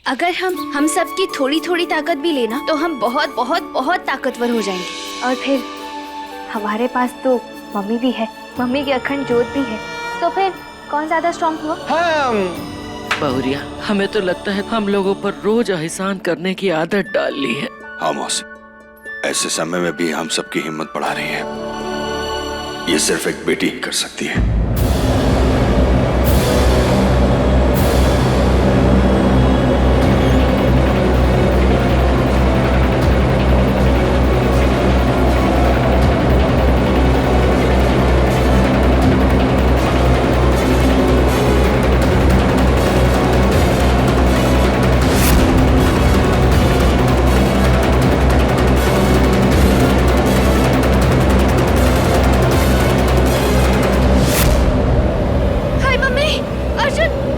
अगर हम सब की थोड़ी थोड़ी ताकत भी लेना तो हम बहुत बहुत बहुत ताकतवर हो जाएंगे। और फिर हमारे पास तो मम्मी भी है, मम्मी की अखंड जोत भी है, तो फिर कौन ज्यादा स्ट्रॉन्ग हुआ? बहुरिया, हमें तो लगता है हम लोगों पर रोज एहसान करने की आदत डाल ली है। हाँ मौसी, ऐसे समय में भी हम सबकी हिम्मत बढ़ा रही हैं। ये सिर्फ एक बेटी ही कर सकती है।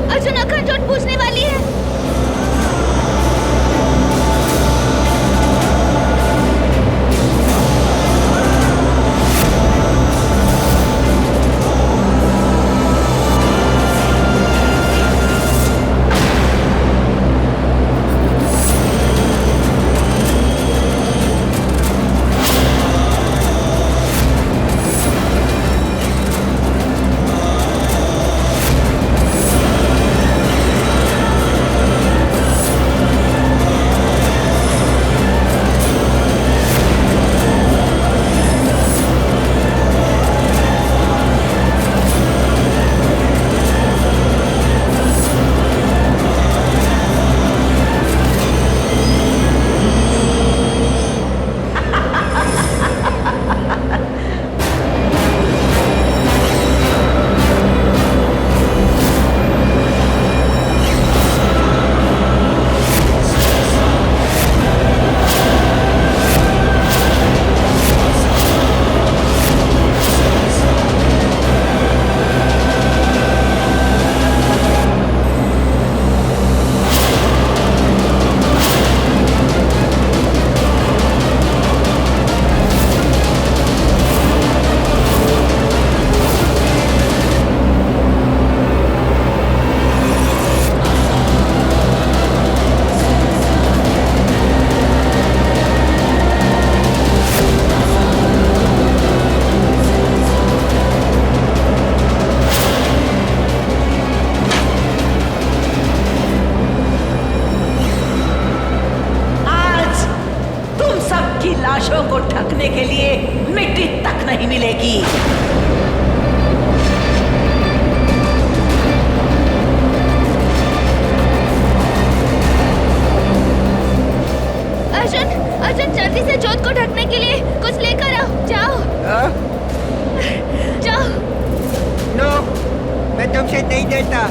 अर्जुन अखंड जोत पूछने वाली है। लाशों को ढकने के लिए मिट्टी तक नहीं मिलेगी। अर्जुन, अर्जुन जल्दी से जोत को ढकने के लिए कुछ लेकर आओ। जाओ जाओ। नो, मैं तुमसे नहीं डरता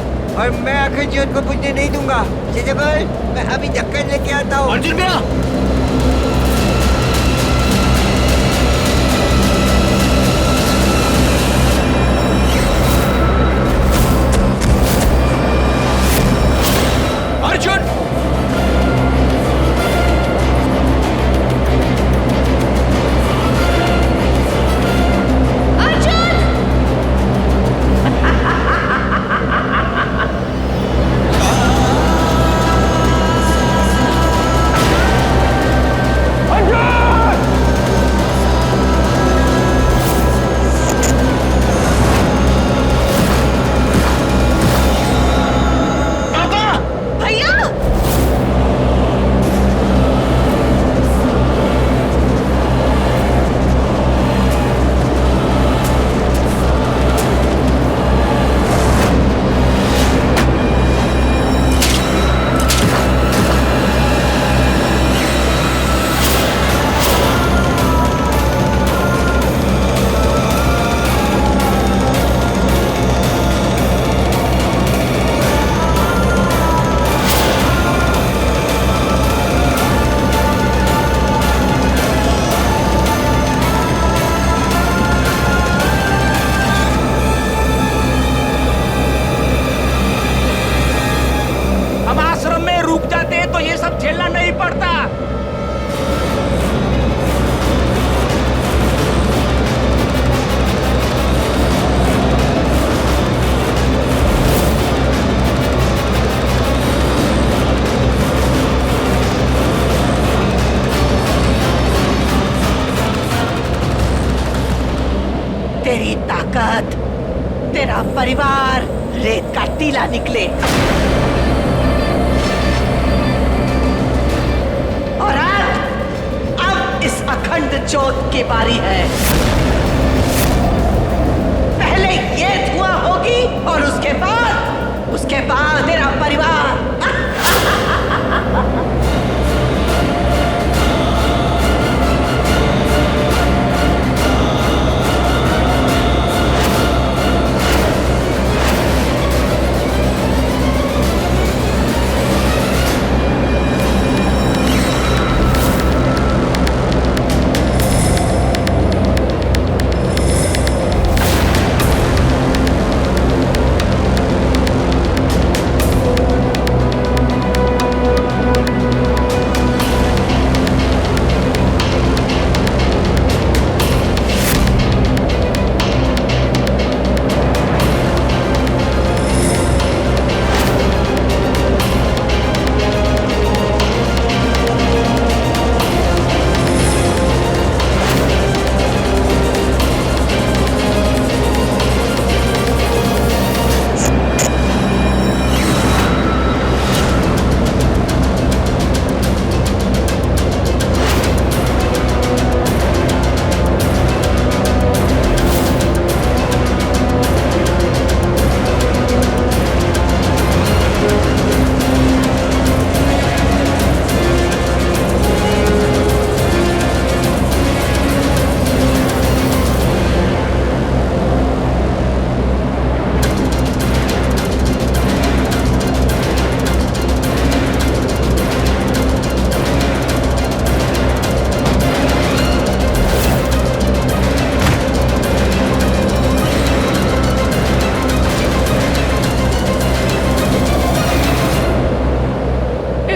और मैं अखंड जोत को बुझने नहीं दूंगा। सिजबल, मैं अभी ढक्कन लेके आता हूँ। अर्जुन भैया, अर्जुन, अर्जुन तेरी ताकत, तेरा परिवार रेत का टीला निकले। और अब इस अखंड ज्योत की बारी है। पहले ये धुआं होगी और उसके बाद तेरा परिवार।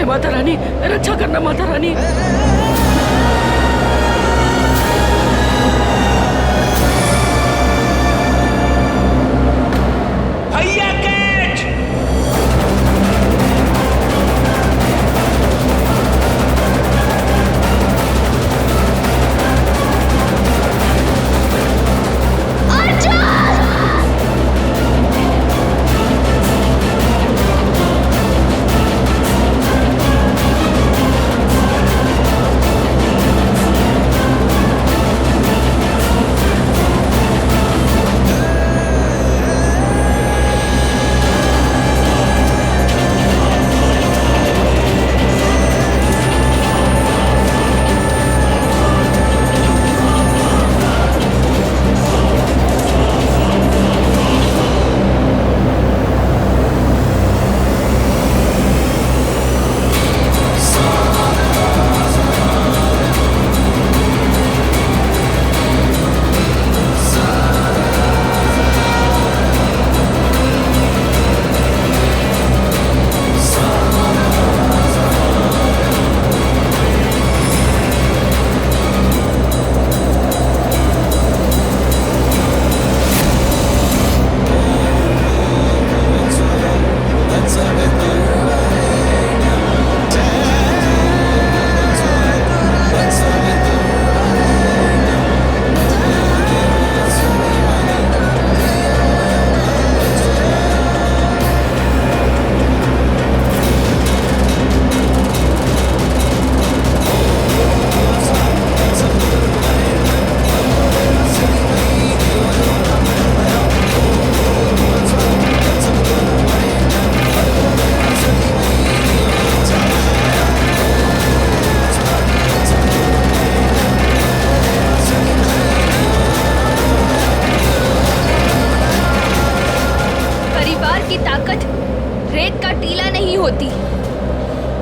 माता रानी, रक्षा करना माता रानी। भैया कैच!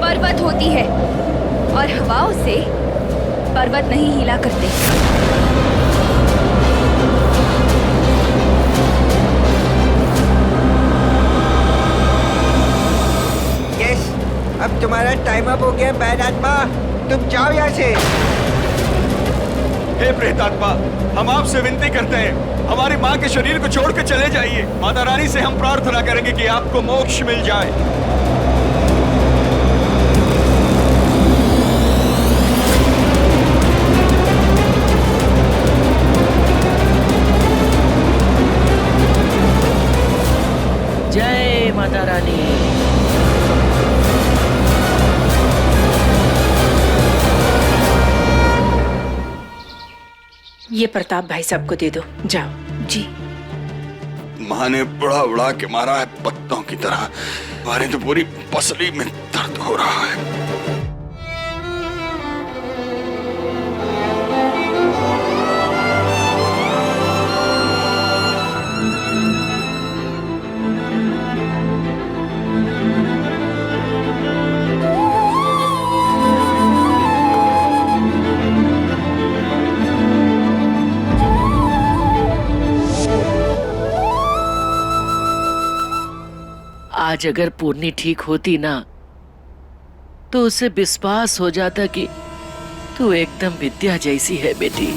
पर्वत होती है और हवाओं से पर्वत नहीं हिला करते। यस, अब तुम्हारा टाइम अप हो गया बैड आत्मा, तुम जाओ यहाँ से। हे प्रेतात्मा, हम आपसे विनती करते हैं, हमारी माँ के शरीर को छोड़ कर चले जाइए। माता रानी से हम प्रार्थना करेंगे कि आपको मोक्ष मिल जाए। ये प्रताप भाई साहब को दे दो, जाओ। जी। माँ ने उड़ा उड़ा के मारा है पत्तों की तरह। हमारी तो पूरी पसली में दर्द हो रहा है। आज अगर पूर्णी ठीक होती ना तो उसे विश्वास हो जाता कि तू एकदम विद्या जैसी है बेटी।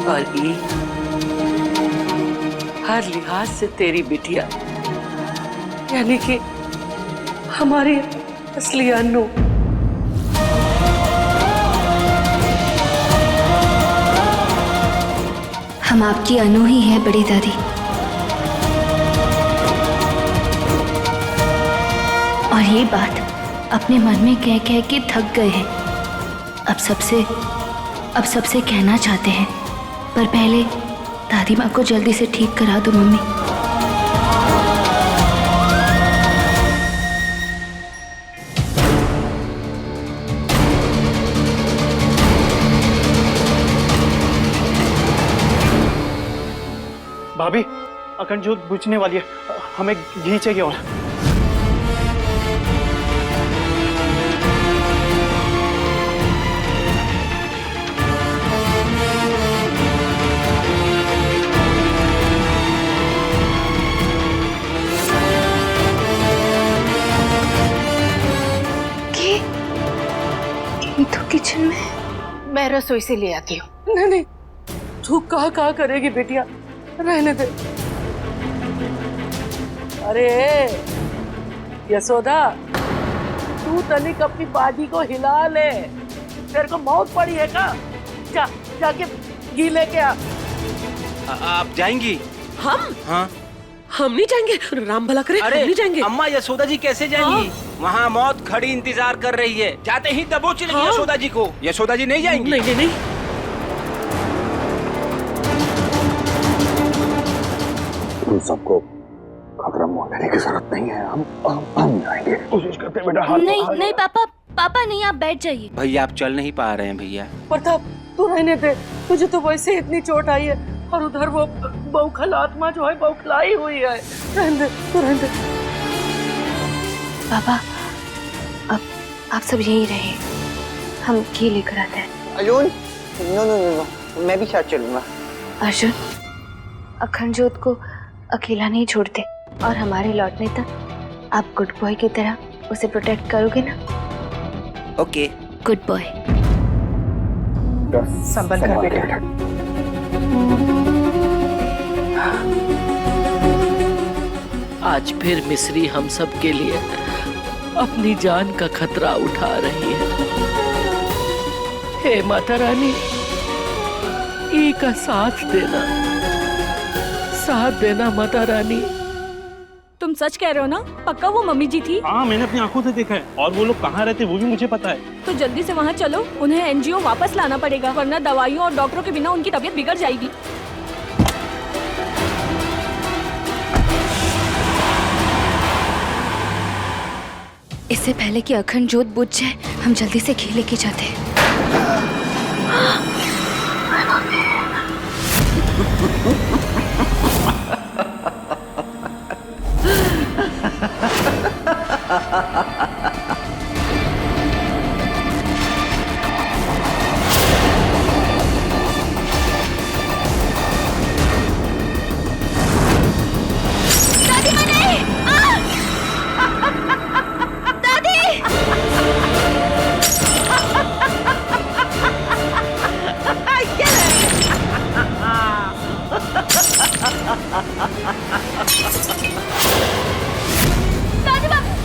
और ये हर लिहाज से तेरी बिटिया, यानी कि हमारी असली अनु। हम आपकी अनु ही है बड़ी दादी। और ये बात अपने मन में कह कह के थक गए हैं। अब सबसे कहना चाहते हैं, पर पहले दादी माँ को जल्दी से ठीक करा दो मम्मी। भाभी, अखंड ज्योत बुझने वाली है, हमें घी चाहिए। और घी तो किचन में। मैं रसोई से ले आती हूँ। नहीं, तू कहाँ करेगी बेटिया, रहने दे। अरे यशोदा, तू तनिक अपनी बाजी को हिला ले। तेरे को मौत पड़ी है का? जाके घी लेके आ। आप जाएंगी? हम? हाँ। हम नहीं जाएंगे, राम भला करे। अरे हम नहीं जाएंगे। अम्मा, यशोदा जी कैसे जाएंगी? हाँ? वहाँ मौत खड़ी इंतजार कर रही है, जाते ही दबोच लेंगे। हाँ? यशोदा जी को। यशोदा जी नहीं जाएंगी? नहीं। तुम सबको खतरा मोलने की जरूरत नहीं है। हम जाएंगे। कोशिश करते बेटा। नहीं पापा नहीं, आप बैठ जाइए। भैया, आप चल नहीं पा रहे हैं भैया। प्रताप, तू रहने दे। तुझे तो वैसे इतनी चोट आई है, और उधर वो बौखल आत्मा जो है बौखलाई हुई है। रहने दे। पापा, अब आप सब यही रहे, हम घी लेकर आते हैं। अर्जुन, नो, मैं भी साथ चलूंगा। अर्जुन, अखंड ज्योत को अकेला नहीं छोड़ते, और हमारे लौटने तक आप गुड बॉय की तरह उसे प्रोटेक्ट करोगे ना? ओके। Good boy. संभल कर बेटा। आज फिर मिस्री हम सब के लिए अपनी जान का खतरा उठा रही है। हे माता रानी, ई का साथ देना माता रानी। तुम सच कह रहे हो ना? पक्का वो मम्मी जी थी? हाँ, मैंने अपनी आंखों से देखा है, और वो लोग कहाँ रहते वो भी मुझे पता है। तो जल्दी से वहाँ चलो, उन्हें एनजीओ वापस लाना पड़ेगा, वरना दवाइयों और डॉक्टरों के बिना उनकी तबीयत बिगड़ जाएगी। इससे पहले कि अखंड ज्योत बुझ जाए, हम जल्दी से घी लेके जाते हैं।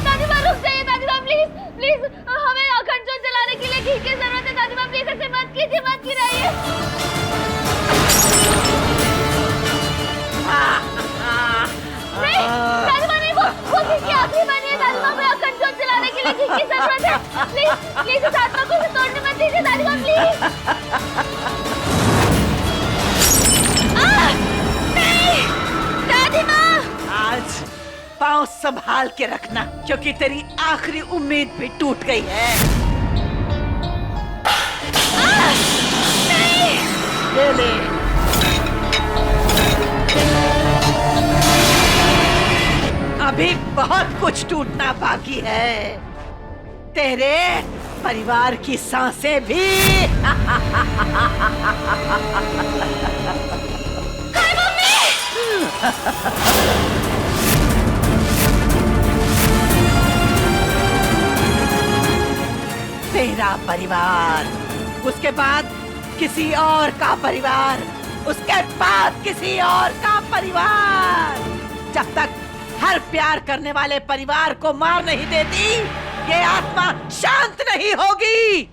दादी माँ रुक जाइए। दादी माँ प्लीज, हमें अखंड ज्योत जलाने के लिए घी की जरूरत है। दादी माँ प्लीज ऐसे मत गिराइए। नहीं, दादी माँ नहीं, वो घी की आखिरी बारी है। दादी माँ, हमें अखंड ज्योत जलाने के मुझे किसकी जरूरत है? प्लीज प्लीज इस आत्मा को तोड़ने मत दीजिए दादी माँ, प्लीज। नहीं दादी माँ। आज पाँव संभाल के रखना, क्योंकि तेरी आखिरी उम्मीद भी टूट गई है। नहीं। ले ले। अभी बहुत कुछ टूटना बाकी है, तेरे परिवार की सांसें भी। तेरा परिवार, उसके बाद किसी और का परिवार, उसके बाद किसी और का परिवार। जब तक हर प्यार करने वाले परिवार को मार नहीं देती, ये आत्मा शांत नहीं होगी।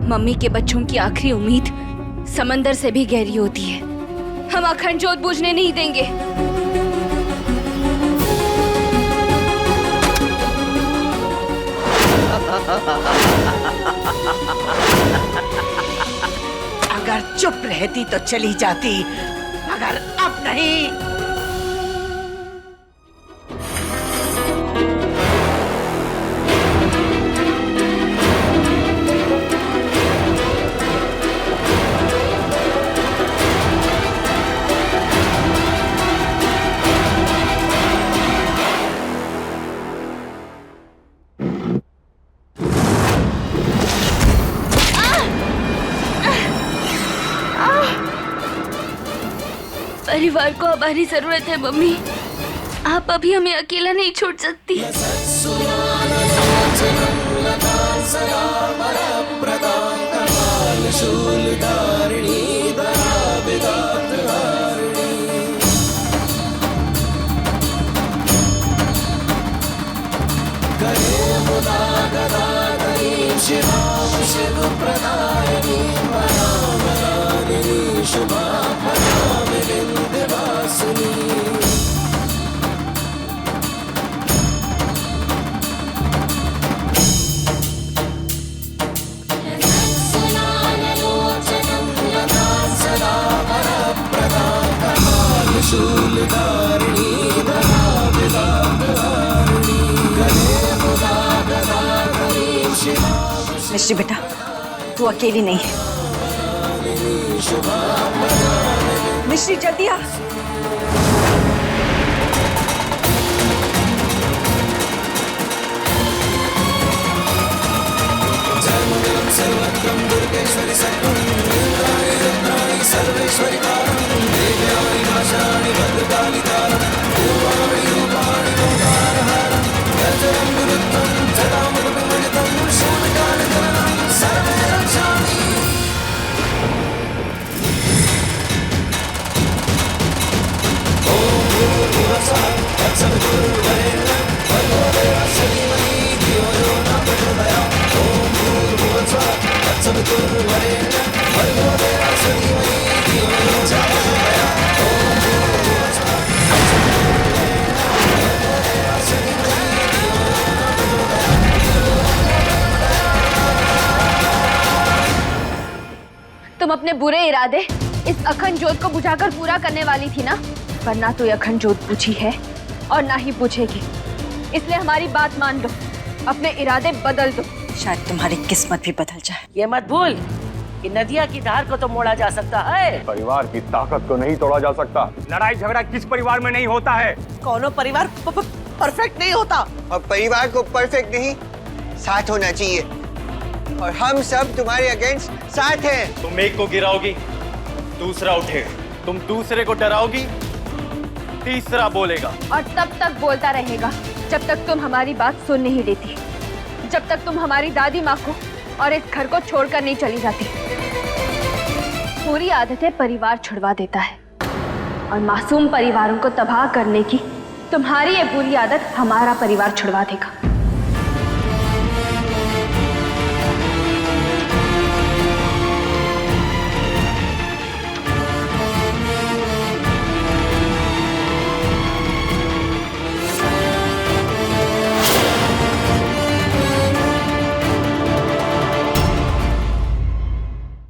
मम्मी के बच्चों की आखिरी उम्मीद समंदर से भी गहरी होती है। हम अखंड ज्योत बुझने नहीं देंगे। अगर चुप रहती तो चली जाती, मगर अब नहीं। परिवार को हमारी जरूरत है मम्मी। आप अभी हमें अकेला नहीं छोड़ सकती। मिश्री बेटा, तू अकेली नहीं है। मिश्री जल्दी आ। तुम अपने बुरे इरादे इस अखंड ज्योत को बुझाकर पूरा करने वाली थी ना, पर ना तो ये अखंड ज्योत बुझी है और ना ही बुझेगी। इसलिए हमारी बात मान लो, अपने इरादे बदल दो। शायद तुम्हारी किस्मत भी बदल जाए। ये मत भूल कि नदिया की धार को तो मोड़ा जा सकता है, परिवार की ताकत को नहीं तोड़ा जा सकता। लड़ाई झगड़ा किस परिवार में नहीं होता है? कौनो परिवार परफेक्ट नहीं होता। और परिवार को परफेक्ट नहीं, साथ होना चाहिए। और हम सब तुम्हारे अगेंस्ट साथ हैं। तुम एक को गिराओगी, दूसरा उठेगा। तुम दूसरे को डराओगी, तीसरा बोलेगा। और तब तक बोलता रहेगा जब तक तुम हमारी बात सुन नहीं लेती, जब तक तुम हमारी दादी माँ को और इस घर को छोड़कर नहीं चली जाती। पूरी आदतें परिवार छुड़वा देता है और मासूम परिवारों को तबाह करने की तुम्हारी ये बुरी आदत हमारा परिवार छुड़वा देगा।